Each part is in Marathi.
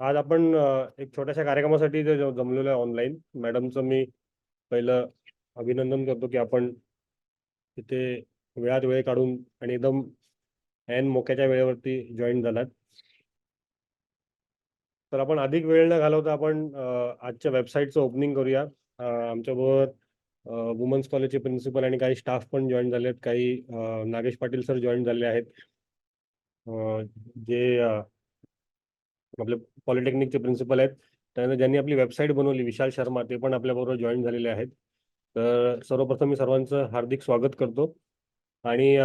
आज आपण एक छोट्याशा कार्यक्रमासाठी इथे जमलेलो आहे ऑनलाईन. मॅडमचं मी पहिलं अभिनंदन करतो की आपण तिथे वेळात वेळ काढून आणि एकदम ऐन मोक्याच्या वेळेवरती जॉईन झालात. तर आपण अधिक वेळ न घालवता आपण आजच्या वेबसाईटचं ओपनिंग करूया. आमच्याबरोबर वुमन्स कॉलेजचे प्रिन्सिपल आणि काही स्टाफ पण जॉईन झाले आहेत. काही नागेश पाटील सर जॉईन झाले आहेत, जे आपले पॉलिटेक्निकचे प्रिन्सिपल आहेत. त्यानंतर ज्यांनी आपली वेबसाईट बनवली, विशाल शर्मा, ते पण आपल्याबरोबर जॉईन झालेले आहेत. तर सर्वप्रथम मी सर्वांचं हार्दिक स्वागत करतो. आणि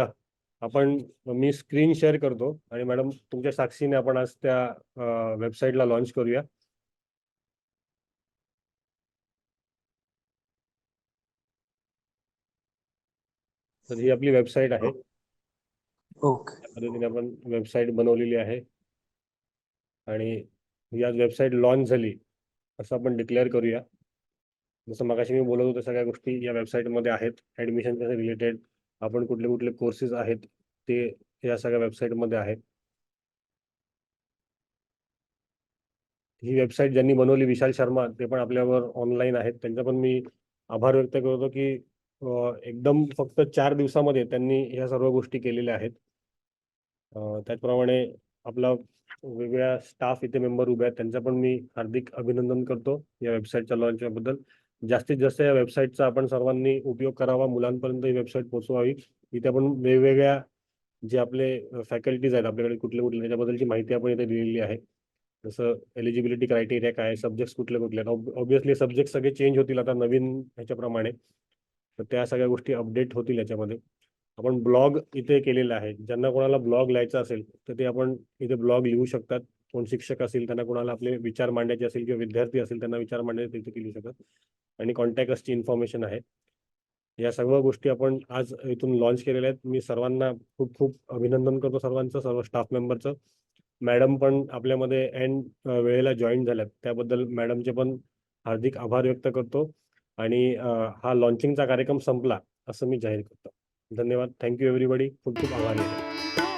आपण मी स्क्रीन शेअर करतो आणि मॅडम तुमच्या साक्षीने आपण आज त्या वेबसाईटला लॉन्च करूया. तर ही आपली वेबसाईट आहे. ओके. त्या पद्धतीने आपण वेबसाईट बनवलेली आहे आणि या वेबसाईट लॉन्च झाली असं आपण डिक्लेअर करूया. जसं मगाशी मी बोलत होतो, सगळ्या गोष्टी या वेबसाईटमध्ये आहेत. ॲडमिशनच्या रिलेटेड आपण कुठले कुठले कोर्सेस आहेत ते या सगळ्या वेबसाईटमध्ये आहेत. ही वेबसाईट ज्यांनी बनवली, विशाल शर्मा, ते पण आपल्यावर ऑनलाईन आहेत. त्यांचा पण मी आभार व्यक्त करतो की एकदम फक्त 4 दिवसामध्ये त्यांनी ह्या सर्व गोष्टी केलेल्या आहेत. त्याचप्रमाणे आपला वेगवेगळ्या स्टाफ इथे मेंबर उभे आहेत, त्यांचा पण मी हार्दिक अभिनंदन करतो या वेबसाईटच्या लॉन्चबद्दल. जास्तीत जास्त या वेबसाईटचा आपण सर्वांनी उपयोग करावा, मुलांपर्यंत ही वेबसाईट पोहोचवावी. इथे आपण वेगवेगळ्या जे आपले फॅकल्टीज आहेत आपल्याकडे कुठले कुठले, त्याच्याबद्दलची माहिती आपण इथे दिलेली आहे. जसं एलिजिबिलिटी क्रायटेरिया काय, सब्जेक्ट्स कुठले कुठले आहेत. ऑब्व्हियसली सब्जेक्ट सगळे चेंज होतील आता नवीन ह्याच्याप्रमाणे, तर त्या सगळ्या गोष्टी अपडेट होतील याच्यामध्ये. आपण ब्लॉग इथे केलेला आहे. ज्यांना कोणाला ब्लॉग लिहायचा असेल तर ते आपण इथे ब्लॉग लिहू शकतात. कोण शिक्षक असेल, त्यांना कोणाला आपले विचार मांडायचे असेल, किंवा विद्यार्थी असेल त्यांना विचार मांडायचे, तिथे लिहू शकतात. आणि कॉन्टॅक्ट असची इन्फॉर्मेशन आहे. या सर्व गोष्टी आपण आज इथून लॉन्च केलेल्या आहेत. मी सर्वांना खूप खूप अभिनंदन करतो, सर्वांचं, सर्व स्टाफ मेंबरचं. मॅडम पण आपल्यामध्ये एंड वेळेला जॉईन झाल्यात, त्याबद्दल मॅडमचे पण हार्दिक आभार व्यक्त करतो. आणि हा लॉन्चिंगचा कार्यक्रम संपला असं मी जाहीर करतो. धन्यवाद. Thank you everybody. खूप खूप आभारी आहे.